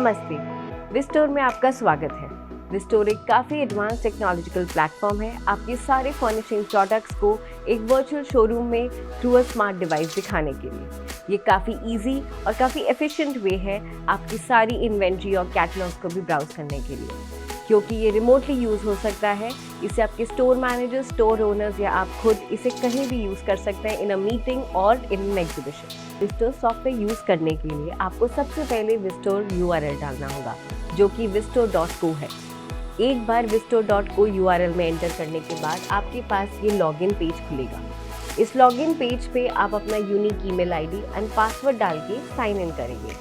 नमस्ते, विस्टोर में आपका स्वागत है। विस्टोर एक काफ़ी एडवांस टेक्नोलॉजिकल प्लेटफॉर्म है आपके सारे फर्निशिंग प्रोडक्ट्स को एक वर्चुअल शोरूम में थ्रू अ स्मार्ट डिवाइस दिखाने के लिए। ये काफ़ी इजी और काफ़ी एफिशिएंट वे है आपकी सारी इन्वेंट्री और कैटलॉग्स को भी ब्राउज करने के लिए, क्योंकि ये रिमोटली यूज़ हो सकता है। इसे आपके स्टोर मैनेजर, स्टोर ओनर्स या आप खुद इसे कहीं भी यूज़ कर सकते हैं इन अ मीटिंग और इन एन एग्जीबिशन। विस्टोर सॉफ्टवेयर यूज़ करने के लिए आपको सबसे पहले विस्टोर URL डालना होगा, जो कि vistor.co है। एक बार vistor.co URL में एंटर करने के बाद आपके पास ये लॉगिन पेज खुलेगा। इस लॉगिन पेज पे आप अपना unique email ID and password डाल के साइन इन करेंगे।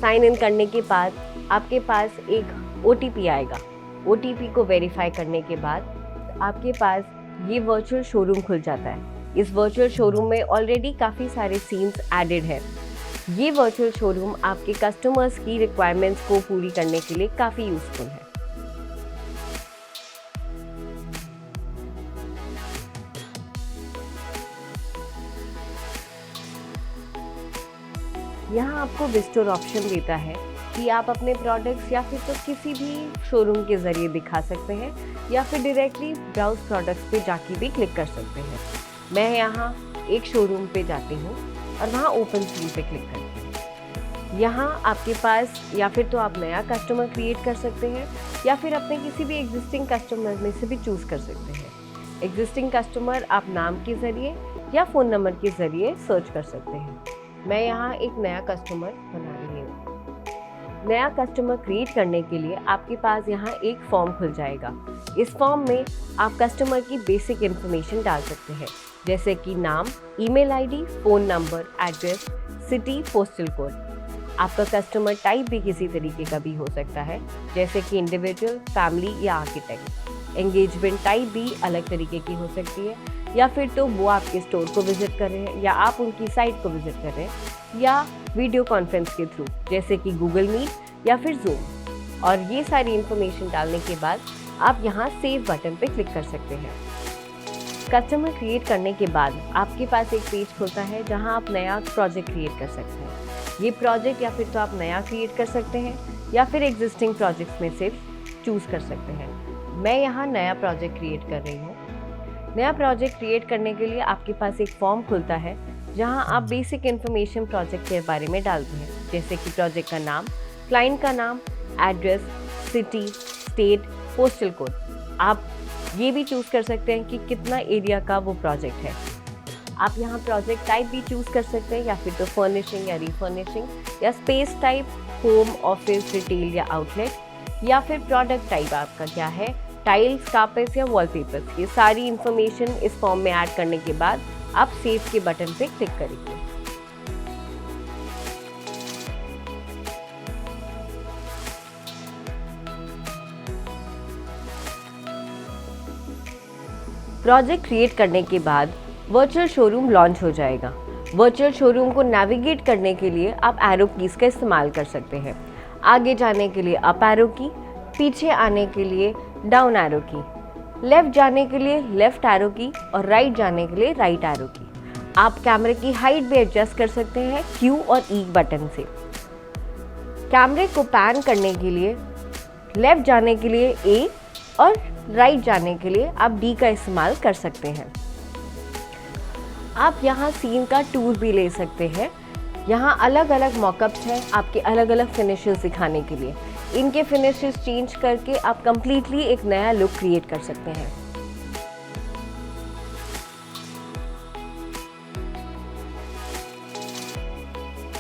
साइन इन करने के बाद आपके पास एक OTP आएगा। OTP को वेरीफाई करने के बाद आपके पास ये वर्चुअल शोरूम खुल जाता है। इस वर्चुअल शोरूम में ऑलरेडी काफ़ी सारे सीन्स एडेड है। ये वर्चुअल शोरूम आपके कस्टमर्स की रिक्वायरमेंट्स को पूरी करने के लिए काफ़ी यूजफुल है। यहाँ आपको विस्टोर ऑप्शन देता है कि आप अपने प्रोडक्ट्स या फिर तो किसी भी शोरूम के ज़रिए दिखा सकते हैं या फिर डायरेक्टली ब्राउज प्रोडक्ट्स पे जाके भी क्लिक कर सकते हैं। मैं यहाँ एक शोरूम पे जाती हूँ और वहाँ ओपन सीन पे क्लिक करती हूँ। यहाँ आपके पास या फिर तो आप नया कस्टमर क्रिएट कर सकते हैं या फिर अपने किसी भी एग्जिस्टिंग कस्टमर में से भी चूज़ कर सकते हैं। एग्जिस्टिंग कस्टमर आप नाम के ज़रिए या फ़ोन नंबर के ज़रिए सर्च कर सकते हैं। मैं यहाँ एक नया कस्टमर बना रही हूँ। नया कस्टमर क्रिएट करने के लिए आपके पास यहाँ एक फॉर्म खुल जाएगा। इस फॉर्म में आप कस्टमर की बेसिक इन्फॉर्मेशन डाल सकते हैं, जैसे कि नाम, email ID, phone number, address, city, postal code. आपका कस्टमर टाइप भी किसी तरीके का भी हो सकता है, जैसे कि इंडिविजुअल, फैमिली या आर्किटेक्ट। एंगेजमेंट टाइप भी अलग तरीके की हो सकती है, या फिर तो वो आपके स्टोर को विजिट कर रहे हैं या आप उनकी साइट को विजिट कर रहे हैं, या वीडियो कॉन्फ्रेंस के थ्रू जैसे कि गूगल मीट या फिर जूम। और ये सारी इन्फॉर्मेशन डालने के बाद आप यहाँ सेव बटन पे क्लिक कर सकते हैं। कस्टमर क्रिएट करने के बाद आपके पास एक पेज खुलता है जहाँ आप नया प्रोजेक्ट क्रिएट कर सकते हैं। ये प्रोजेक्ट या फिर तो आप नया क्रिएट कर सकते हैं या फिर एग्जिस्टिंग प्रोजेक्ट्स में से चूज़ कर सकते हैं। मैं यहाँ नया प्रोजेक्ट क्रिएट कर रही हूँ। नया प्रोजेक्ट क्रिएट करने के लिए आपके पास एक फॉर्म खुलता है जहां आप बेसिक इन्फॉर्मेशन प्रोजेक्ट के बारे में डालते हैं, जैसे कि प्रोजेक्ट का नाम, क्लाइंट का नाम, address, city, state, postal code. आप ये भी चूज़ कर सकते हैं कि कितना एरिया का वो प्रोजेक्ट है। आप यहाँ प्रोजेक्ट टाइप भी चूज़ कर सकते हैं, या फिर तो फर्निशिंग या रीफर्निशिंग, या space type, home, office, retail या आउटलेट, या फिर प्रोडक्ट टाइप आपका क्या है, टाइल्स, कार्पेट्स या वॉलपेपर्स। ये सारी इन्फॉर्मेशन इस फॉर्म में ऐड करने के बाद आप सेव के बटन पे क्लिक करेंगे। प्रोजेक्ट क्रिएट करने के बाद वर्चुअल शोरूम लॉन्च हो जाएगा। वर्चुअल शोरूम को नेविगेट करने के लिए आप एरो कीज का इस्तेमाल कर सकते हैं। आगे जाने के लिए अप एरो की, पीछे आने के लिए डाउन एरो की, लेफ्ट जाने के लिए लेफ्ट एरो की और राइट जाने के लिए राइट एरो की। आप कैमरे की हाइट भी एडजस्ट कर सकते हैं Q और E बटन से। कैमरे को पैन करने के लिए लेफ्ट जाने के लिए A और राइट जाने के लिए आप D का इस्तेमाल कर सकते हैं। आप यहाँ सीन का टूर भी ले सकते हैं। यहाँ अलग अलग मॉकअप्स हैं आपके अलग अलग फिनिशेस दिखाने के लिए। इनके फिनिशेस चेंज करके आप कंप्लीटली एक नया लुक क्रिएट कर सकते हैं।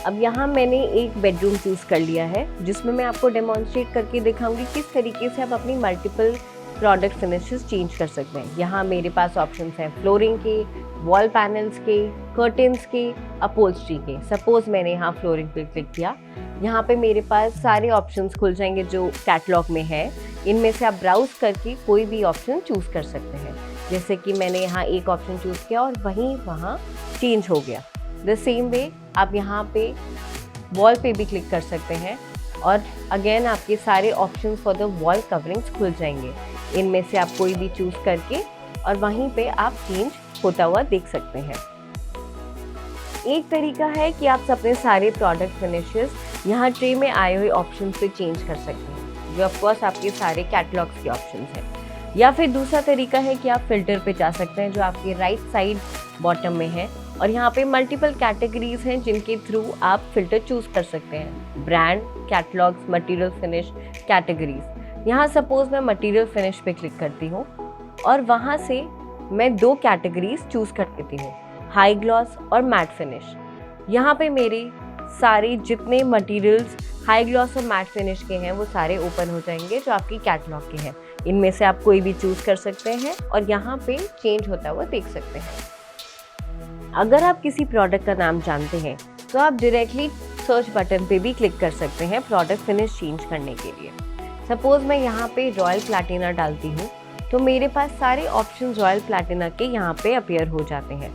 अब यहाँ मैंने एक बेडरूम चूज़ कर लिया है, जिसमें मैं आपको डेमोन्स्ट्रेट करके दिखाऊंगी किस तरीके से आप अपनी मल्टीपल प्रोडक्ट फिनिशेस चेंज कर सकते हैं। यहाँ मेरे पास ऑप्शंस हैं फ्लोरिंग के, वॉल पैनल्स के, कर्टेंस के, अपहोल्स्ट्री के। सपोज मैंने यहाँ फ्लोरिंग पे क्लिक किया, यहाँ पे मेरे पास सारे ऑप्शंस खुल जाएंगे जो कैटलॉग में है। इनमें से आप ब्राउज करके कोई भी ऑप्शन चूज़ कर सकते हैं। जैसे कि मैंने यहाँ एक ऑप्शन चूज़ किया और वहीं वहाँ चेंज हो गया। द सेम वे आप यहाँ पे वॉल पे भी क्लिक कर सकते हैं और अगेन आपके सारे options for the wall coverings खुल जाएंगे। इनमें से आप कोई भी चूज़ करके और वहीं पे आप चेंज होता हुआ देख सकते हैं। एक तरीका है कि आप अपने सारे प्रोडक्ट फिनिशेस यहाँ ट्रे में आए हुए ऑप्शन से चेंज कर सकते हैं, जो ऑफकोर्स आपके सारे कैटलॉग्स के ऑप्शन हैं। या फिर दूसरा तरीका है कि आप फिल्टर पे जा सकते हैं, जो आपके राइट साइड बॉटम में है, और यहाँ पे मल्टीपल कैटेगरीज हैं जिनके थ्रू आप फिल्टर चूज कर सकते हैं। Brand, catalogues, material finish, categories. यहाँ सपोज मैं मटेरियल फिनिश पे क्लिक करती हूँ और वहाँ से मैं 2 कैटेगरीज चूज कर लेती हूँ, हाई ग्लॉस और मैट फिनिश। यहाँ पे मेरे सारे जितने मटेरियल्स हाई ग्लॉस और मैट फिनिश के हैं वो सारे ओपन हो जाएंगे जो आपकी कैटलॉग के हैं। इनमें से आप कोई भी चूज कर सकते हैं और यहाँ पे चेंज होता हुआ देख सकते हैं। अगर आप किसी प्रोडक्ट का नाम जानते हैं तो आप डायरेक्टली सर्च बटन पे भी क्लिक कर सकते हैं प्रोडक्ट फिनिश चेंज करने के लिए। सपोज मैं यहाँ पे रॉयल प्लैटिना डालती हूँ तो मेरे पास सारे ऑप्शन रॉयल प्लैटिना के यहाँ पे अपीयर हो जाते हैं।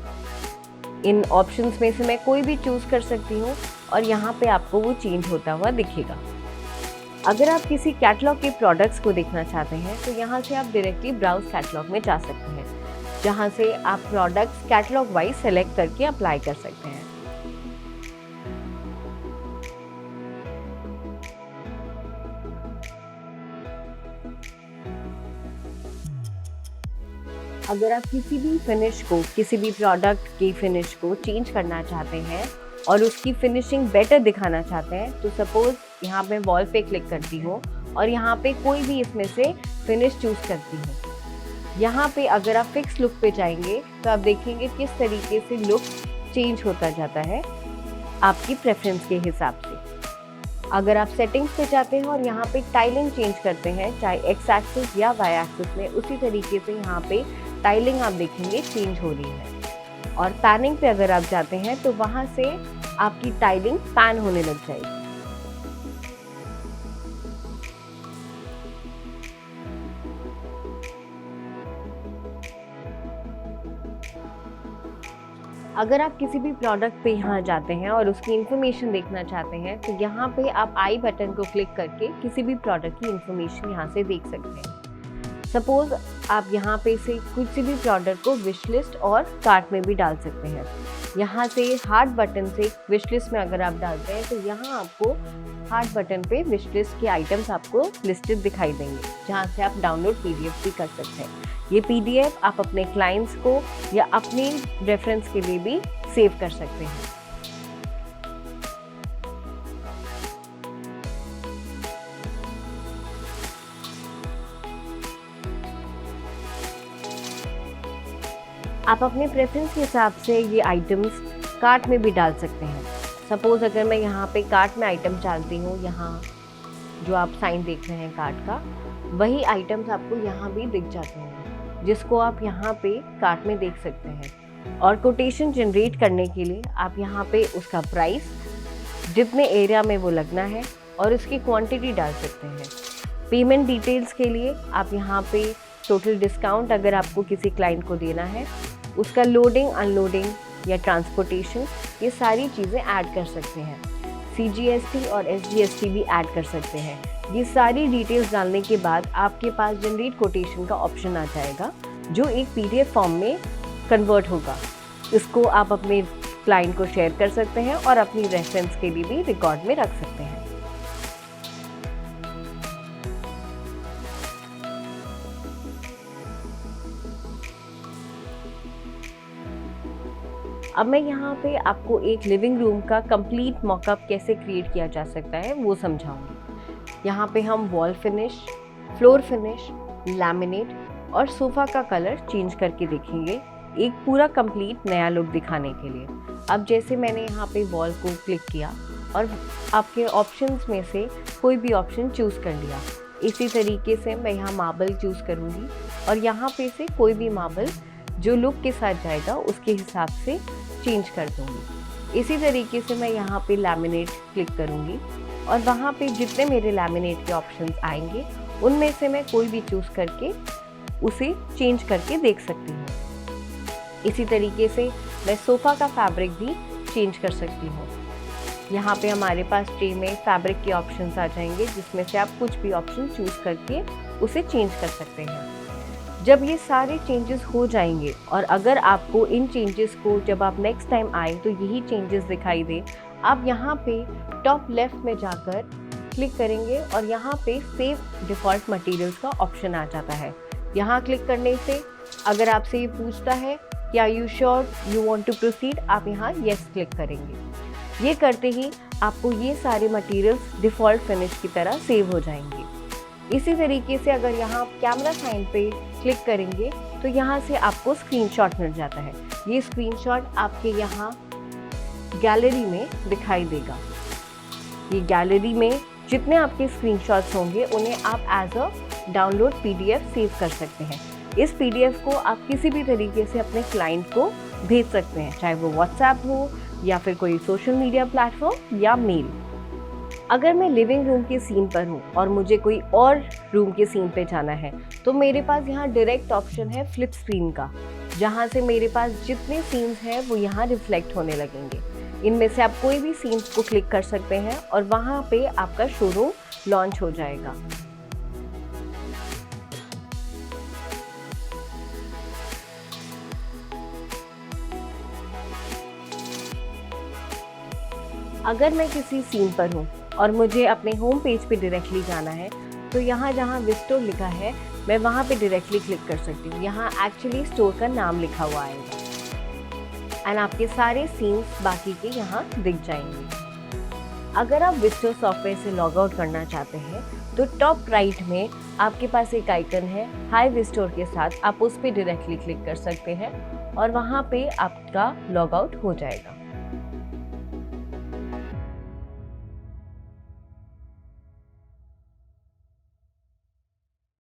इन ऑप्शंस में से मैं कोई भी चूज कर सकती हूँ और यहाँ पे आपको वो चेंज होता हुआ दिखेगा। अगर आप किसी कैटलॉग के प्रोडक्ट्स को देखना चाहते हैं तो यहाँ से आप डायरेक्टली ब्राउज कैटलॉग में जा सकते हैं, जहाँ से आप प्रोडक्ट्स कैटलॉग वाइज सेलेक्ट करके अप्लाई कर सकते हैं। अगर आप किसी भी फिनिश को, किसी भी प्रोडक्ट की फिनिश को चेंज करना चाहते हैं और उसकी फिनिशिंग बेटर दिखाना चाहते हैं तो सपोज यहाँ पे वॉल पे क्लिक करती हूँ और यहाँ पे कोई भी इसमें से फिनिश चूज करती हूँ। यहाँ पे अगर आप फिक्स लुक पे जाएंगे तो आप देखेंगे किस तरीके से लुक चेंज होता जाता है आपकी प्रेफरेंस के हिसाब से। अगर आप सेटिंग्स पे जाते हैं और यहाँ पे टाइलिंग चेंज करते हैं, चाहे एक्स एक्सिस या वाई एक्सिस में, उसी तरीके से यहाँ पे टाइलिंग आप देखेंगे चेंज हो रही है। और पैनिंग पे अगर आप जाते हैं तो वहाँ से आपकी टाइलिंग पैन होने लग जाएगी। अगर आप किसी भी प्रोडक्ट पे यहाँ जाते हैं और उसकी इन्फॉर्मेशन देखना चाहते हैं तो यहाँ पे आप आई बटन को क्लिक करके किसी भी प्रोडक्ट की इन्फॉर्मेशन यहाँ से देख सकते हैं। सपोज आप यहाँ पे से किसी भी प्रोडक्ट को विश लिस्ट और कार्ट में भी डाल सकते हैं। यहाँ से हार्ट बटन से विश लिस्ट में अगर आप डालते हैं तो यहाँ आपको हार्ट बटन पे विश लिस्ट के आइटम्स आपको लिस्टेड दिखाई देंगे, जहाँ से आप डाउनलोड पीडीएफ भी कर सकते हैं। ये पीडीएफ आप अपने क्लाइंट्स को या अपने रेफरेंस के लिए भी सेव कर सकते हैं। आप अपने प्रेफरेंस के हिसाब से ये आइटम्स कार्ट में भी डाल सकते हैं। सपोज अगर मैं यहाँ पे कार्ट में आइटम डालती हूँ, यहाँ जो आप साइन देख रहे हैं कार्ट का, वही आइटम्स आपको यहाँ भी दिख जाते हैं, जिसको आप यहाँ पे कार्ट में देख सकते हैं। और कोटेशन जनरेट करने के लिए आप यहाँ पे उसका प्राइस, जितने एरिया में वो लगना है और उसकी क्वांटिटी डाल सकते हैं। पेमेंट डिटेल्स के लिए आप यहाँ पे टोटल डिस्काउंट अगर आपको किसी क्लाइंट को देना है, उसका लोडिंग, अनलोडिंग या ट्रांसपोर्टेशन, ये सारी चीज़ें ऐड कर सकते हैं। CGST और SGST भी ऐड कर सकते हैं। ये सारी डिटेल्स डालने के बाद आपके पास जनरेट कोटेशन का ऑप्शन आ जाएगा, जो एक PDF फॉर्म में कन्वर्ट होगा। इसको आप अपने क्लाइंट को शेयर कर सकते हैं और अपनी रेफरेंस के लिए भी रिकॉर्ड में रख सकते हैं। अब मैं यहाँ पे आपको एक लिविंग रूम का कंप्लीट मॉकअप कैसे क्रिएट किया जा सकता है वो समझाऊंगी। यहाँ पे हम wall finish, floor finish, laminate और सोफ़ा का कलर चेंज करके देखेंगे, एक पूरा कंप्लीट नया लुक दिखाने के लिए। अब जैसे मैंने यहाँ पे वॉल को क्लिक किया और आपके ऑप्शंस में से कोई भी ऑप्शन चूज़ कर लिया, इसी तरीके से मैं यहाँ मार्बल चूज़ करूँगी और यहाँ पे से कोई भी मार्बल जो लुक के साथ जाएगा उसके हिसाब से चेंज कर दूँगी। इसी तरीके से मैं यहाँ पे लैमिनेट क्लिक करूँगी और वहाँ पे जितने मेरे लैमिनेट के ऑप्शंस आएंगे उनमें से मैं कोई भी चूज़ करके उसे चेंज करके देख सकती हूँ। इसी तरीके से मैं सोफ़ा का फैब्रिक भी चेंज कर सकती हूँ। यहाँ पे हमारे पास ट्रे में फैब्रिक के ऑप्शंस आ जाएंगे, जिसमें से आप कुछ भी ऑप्शन चूज़ करके उसे चेंज कर सकते हैं। जब ये सारे चेंजेस हो जाएंगे और अगर आपको इन चेंजेस को जब आप नेक्स्ट टाइम आए तो यही चेंजेस दिखाई दे, आप यहाँ पे टॉप लेफ्ट में जाकर क्लिक करेंगे और यहाँ पे सेव डिफ़ॉल्ट मटेरियल्स का ऑप्शन आ जाता है। यहाँ क्लिक करने से अगर आपसे ये पूछता है कि are you sure you want to proceed, आप यहाँ येस क्लिक करेंगे। ये करते ही आपको ये सारे मटेरियल्स डिफ़ॉल्ट फिनिश की तरह सेव हो जाएंगे। इसी तरीके से अगर यहाँ आप कैमरा साइन पे क्लिक करेंगे तो यहाँ से आपको स्क्रीनशॉट मिल जाता है। ये स्क्रीनशॉट आपके यहाँ गैलरी में दिखाई देगा। ये गैलरी में जितने आपके स्क्रीनशॉट्स होंगे उन्हें आप as a download PDF save कर सकते हैं। इस पीडीएफ को आप किसी भी तरीके से अपने क्लाइंट को भेज सकते हैं, चाहे वो व्हाट्सएप हो या फिर कोई सोशल मीडिया प्लेटफॉर्म या मेल। अगर मैं लिविंग रूम के सीन पर हूँ और मुझे कोई और रूम के सीन पे जाना है तो मेरे पास यहाँ डायरेक्ट ऑप्शन है फ्लिप स्क्रीन का, जहाँ से मेरे पास जितने सीन्स हैं वो यहाँ रिफ्लेक्ट होने लगेंगे। इनमें से आप कोई भी सीन्स को क्लिक कर सकते हैं और वहाँ पे आपका शोरूम लॉन्च हो जाएगा। अगर मैं किसी सीन पर हूँ और मुझे अपने होम पेज पे डायरेक्टली जाना है तो यहाँ जहाँ विस्टोर लिखा है मैं वहाँ पे डायरेक्टली क्लिक कर सकती हूँ। यहाँ एक्चुअली स्टोर का नाम लिखा हुआ आएगा एंड आपके सारे सीन्स बाकी के यहाँ दिख जाएंगे। अगर आप विस्टोर सॉफ्टवेयर से लॉग आउट करना चाहते हैं तो टॉप राइट में आपके पास एक आइकन है हाई विस्टोर के साथ, आप उस पर डायरेक्टली क्लिक कर सकते हैं और वहाँ पे आपका लॉग आउट हो जाएगा।